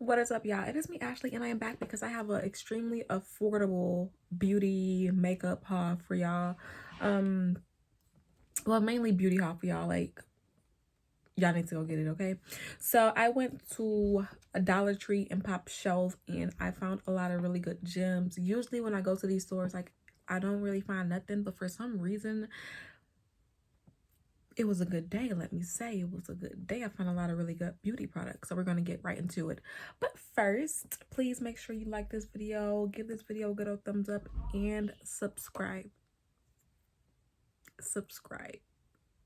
What is up, y'all? It is me, Ashley, and I am back because I have an extremely affordable beauty makeup haul for y'all. Well, mainly beauty haul for y'all. Like, y'all need to go get it, okay? So I went to a Dollar Tree and Pop Shelf, and I found a lot of really good gems. Usually when I go to these stores, like, I don't really find nothing, but for some reason it was a good day. Let me say it was a good day. I found a lot of really good beauty products, so we're going to get right into it. But first, please make sure you like this video, give this video a good old thumbs up, and subscribe.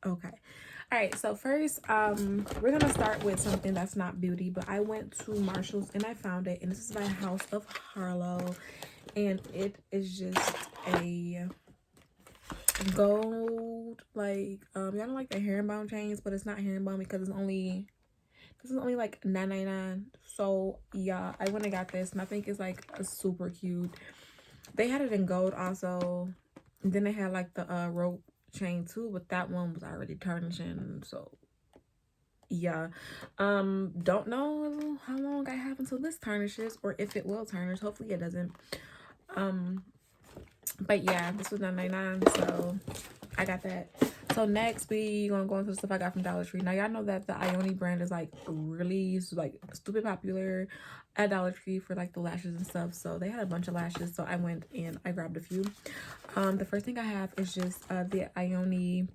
Okay. All right, so first we're gonna start with something that's not beauty, but I went to Marshall's and I found it, and this is by House of Harlow, and it is just a gold, like y'all don't like the herringbone chains, but it's not herringbone because this is only like $9.99. So yeah, I went and got this, and I think it's like super cute. They had it in gold also, and then they had like the rope chain too, but that one was already tarnishing. So yeah, don't know how long I have until this tarnishes, or if it will tarnish. Hopefully it doesn't. But yeah, this was $9.99, so I got that. So next we gonna go into the stuff I got from Dollar Tree. Now y'all know that the Ioni brand is like really like stupid popular at Dollar Tree for like the lashes and stuff. So they had a bunch of lashes, so I went and I grabbed a few. The first thing I have is just the Ioni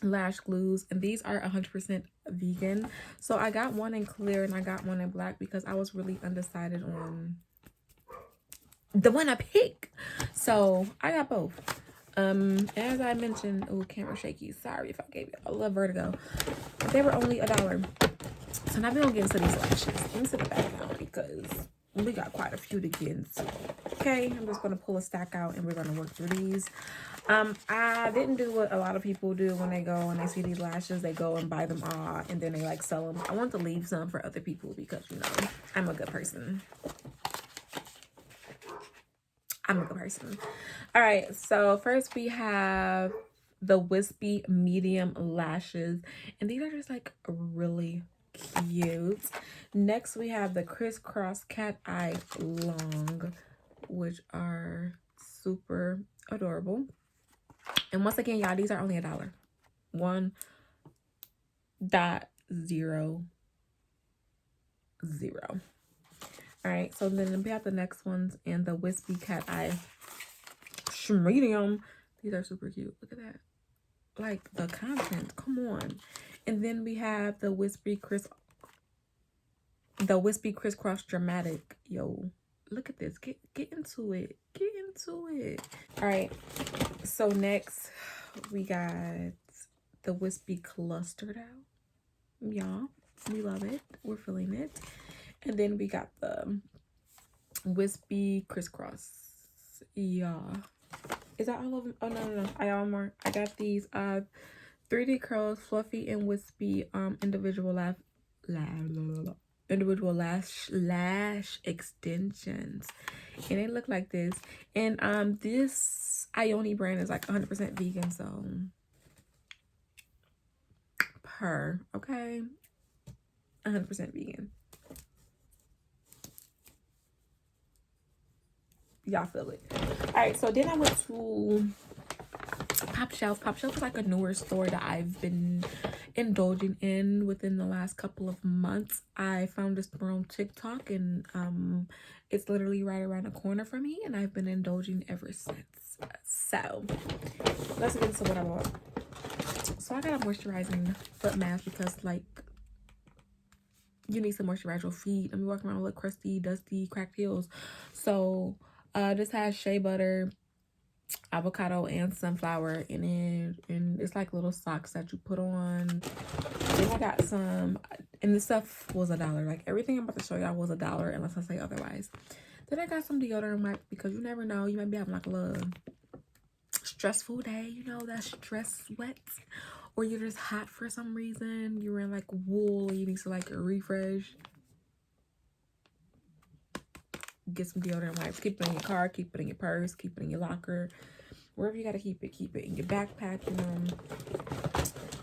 lash glues, and these are 100% vegan. So I got one in clear and I got one in black because I was really undecided on the one I pick. So I got both. As I mentioned, oh, camera shaky, sorry if I gave you a little vertigo. They were only $1. So now we're gonna get into these lashes. Let me sit it back now because we got quite a few to get into. Okay, I'm just gonna pull a stack out and we're gonna work through these. I didn't do what a lot of people do when they go and they see these lashes. They go and buy them all and then they like sell them. I want to leave some for other people because, you know, I'm a good person. All right, so first we have the Wispy medium lashes, and these are just like really cute. Next we have the crisscross cat eye long, which are super adorable. And once again, y'all, these are only $1. 1.00. All right, so then we have the next ones, and the Wispy Cat Eye Medium. These are super cute. Look at that. Like the content. Come on. And then we have the Wispy Crisscross Dramatic. Yo, look at this. Get into it. Get into it. All right. So next we got the Wispy Clustered Out. Y'all, we love it. We're feeling it. And then we got the Wispy Crisscross. Yeah. Is that all of them? Oh, no. I got one more. I got these 3D curls, fluffy and wispy individual lash extensions. And they look like this. And this Ioni brand is like 100% vegan, so okay. 100% vegan. Y'all feel it. All right, so then I went to Pop Shelf. Pop Shelf is like a newer store that I've been indulging in within the last couple of months. I found this store on TikTok, and it's literally right around the corner from me, and I've been indulging ever since. So let's get into what I bought. So I got a moisturizing foot mask because, like, you need some moisturize your feet. I'm walking around with crusty, dusty, cracked heels. So this has shea butter, avocado, and sunflower in it, and it's like little socks that you put on. Then I got some, and this stuff was $1. Like, everything I'm about to show y'all was $1 unless I say otherwise. Then I got some deodorant wipes because you never know, you might be having like a little stressful day, you know, that stress sweat, or you're just hot for some reason, you're in like wool, you need to like refresh. Get some deodorant wipes. Keep it in your car, keep it in your purse, keep it in your locker, wherever you gotta keep it in your backpack, you know.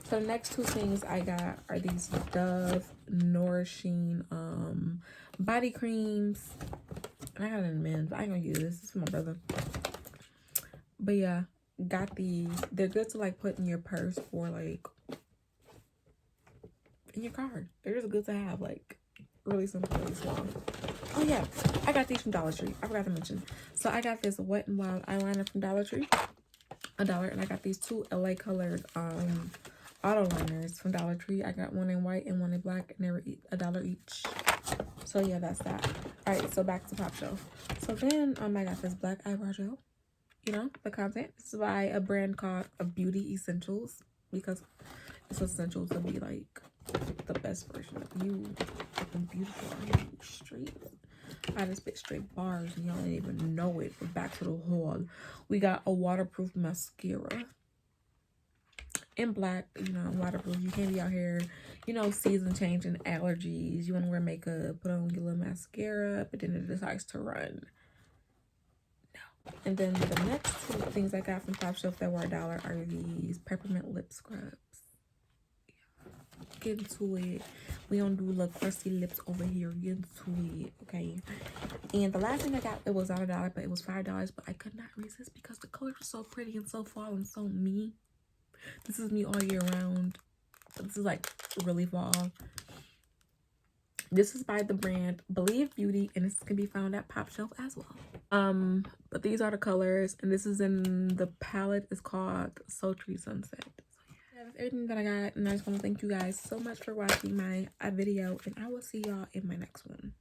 So the next two things I got are these Dove Nourishing body creams. And I got it in men's, but I ain't gonna use this. This is for my brother. But yeah, got these. They're good to like put in your purse or like in your car. They're just good to have, like really simple, really small. Oh yeah, I got these from Dollar Tree. I forgot to mention. So I got this Wet n Wild eyeliner from Dollar Tree, $1, and I got these two LA colored auto liners from Dollar Tree. I got one in white and one in black, and they were $1 each. So yeah, that's that. All right, so back to Top Shelf. So then I got this black eyebrow gel. You know the content. This is by a brand called Beauty Essentials, because it's essential to be like the best version of you. And beautiful. Are you straight? I just spit straight bars and y'all didn't even know it. But back to the haul. We got a waterproof mascara in black. You know, waterproof. You can't be out here, you know, season changing, allergies. You want to wear makeup, put on your little mascara, but then it decides to run. No. And then the next two things I got from Top Shelf that were $1 are these Peppermint Lip Scrubs. Get into it. We don't do little crusty lips over here. Get into it, okay? And the last thing I got, it was not $1, but it was $5. But I could not resist because the colors are so pretty and so fall and so me. This is me all year round. This is like really fall. This is by the brand Believe Beauty, and this can be found at Pop Shelf as well. But these are the colors, and this is in the palette. It's called Sultry Sunset. That's everything that I got, and I just want to thank you guys so much for watching my video, and I will see y'all in my next one.